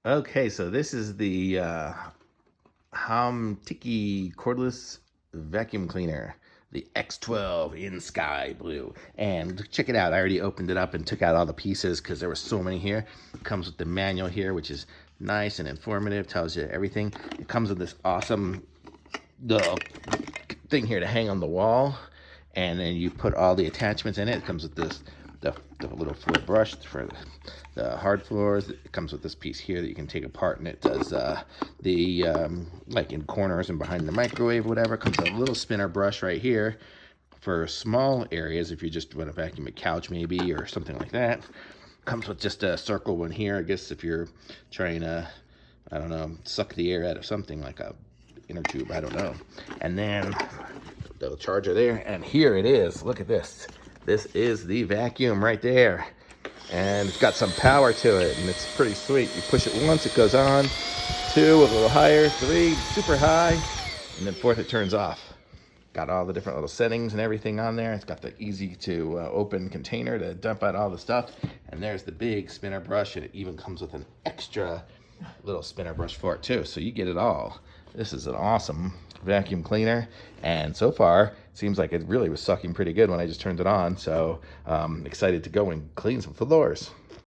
Okay, so this is the Hamtiki cordless vacuum cleaner, the X12 in sky blue. And check it out, I already opened it up and took out all the pieces because there were so many here. It comes with the manual here, which is nice and informative, tells you everything. It comes with this awesome little thing here to hang on the wall, and then you put all the attachments in it. It comes with this the little floor brush for the hard floors. It comes with this piece here that you can take apart, and it does like in corners and behind the microwave, whatever. It comes with a little spinner brush right here for small areas if you just want to vacuum a couch maybe or something like that. Comes with just a circle one here, I guess, if you're trying to, I don't know, suck the air out of something like a inner tube, I don't know. And then the charger there, and here it is. Look at this. This is the vacuum right there, and it's got some power to it, and it's pretty sweet. You push it once, it goes on. 2, a little higher. 3, super high, and then 4th, it turns off. Got all the different little settings and everything on there. It's got the easy to open container to dump out all the stuff, and there's the big spinner brush, and it even comes with an extra little spinner brush for it too, so you get it all. This is an awesome vacuum cleaner, and so far it seems like it really was sucking pretty good when I just turned it on, so excited to go and clean some floors.